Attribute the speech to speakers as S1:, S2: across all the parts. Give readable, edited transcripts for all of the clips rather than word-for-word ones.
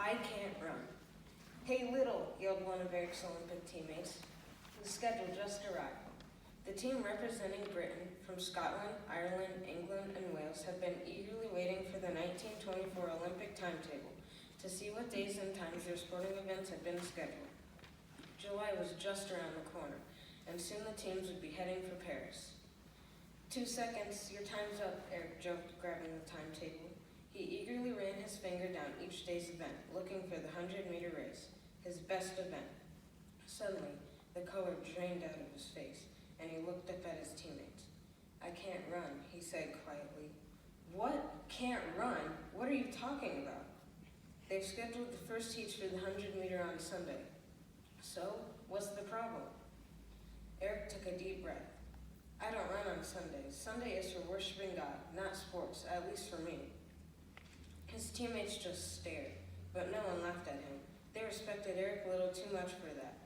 S1: I can't run. Hey, Little, yelled one of Eric's Olympic teammates. The schedule just arrived. The team representing Britain from Scotland, Ireland, England, and Wales have been eagerly waiting for the 1924 Olympic timetable to see what days and times their sporting events had been scheduled. July was just around the corner, and soon the teams would be heading for Paris. 2 seconds, your time's up, Eric joked, grabbing the timetable. He eagerly ran his finger down each day's event, looking for the 100-meter race, his best event. Suddenly, the color drained out of his face, and he looked up at his teammates. I can't run, he said quietly. What? Can't run? What are you talking about? They've scheduled the first heats for the 100-meter on Sunday. So, what's the problem? Eric took a deep breath. I don't run on Sundays. Sunday is for worshiping God, not sports, at least for me. His teammates just stared, but no one laughed at him. They respected Eric Little too much for that.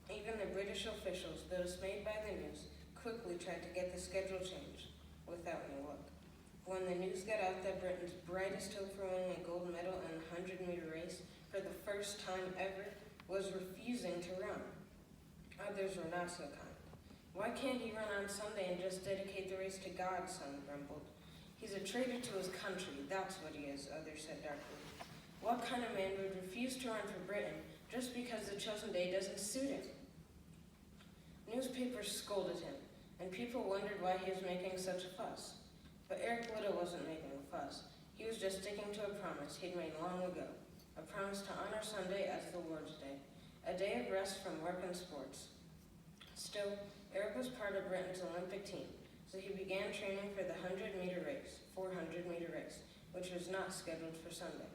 S1: Even the British officials, though dismayed by the news, quickly tried to get the schedule changed, without any luck. When the news got out that Britain's brightest hope for winning a gold medal in the 100-meter race for the first time ever was refusing to run, others were not so kind. Why can't he run on Sunday and just dedicate the race to God, some grumbled. He's a traitor to his country, that's what he is, others said darkly. What kind of man would refuse to run for Britain just because the chosen day doesn't suit him? Newspapers scolded him, and people wondered why he was making such a fuss. But Eric Little wasn't making a fuss. He was just sticking to a promise he'd made long ago, a promise to honor Sunday as the Lord's Day, a day of rest from work and sports. Still, Eric was part of Britain's Olympic team, so he began training for the 400-meter race, which was not scheduled for Sunday.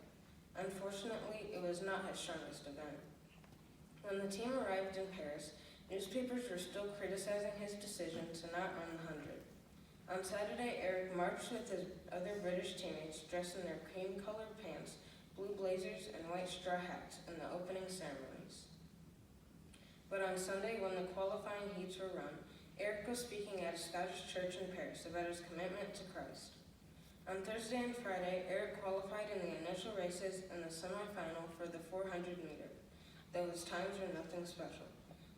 S1: Unfortunately, it was not his strongest event. When the team arrived in Paris, newspapers were still criticizing his decision to not run the 100. On Saturday, Eric marched with his other British teammates dressed in their cream-colored pants, blue blazers, and white straw hats in the opening ceremonies. But on Sunday, when the qualifying heats were run, Eric was speaking at a Scottish church in Paris about his commitment to Christ. On Thursday and Friday, Eric qualified in the initial races and the semifinal for the 400-meter, though his times were nothing special.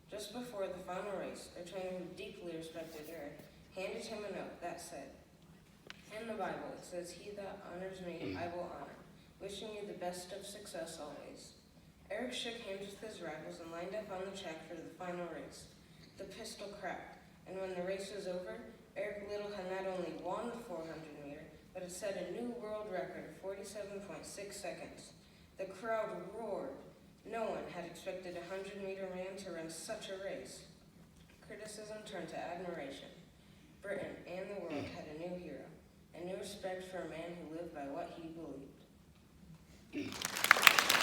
S1: Just before the final race, a trainer who deeply respected Eric handed him a note that said, "In the Bible, it says, 'He that honors me, I will honor,' wishing you the best of success always." Eric shook hands with his rivals and lined up on the track for the final race. The pistol cracked, and when the race was over, Eric Little had not only won the 400-meter, but had set a new world record of 47.6 seconds. The crowd roared. No one had expected a 100-meter man to run such a race. Criticism turned to admiration. Britain and the world had a new hero, a new respect for a man who lived by what he believed.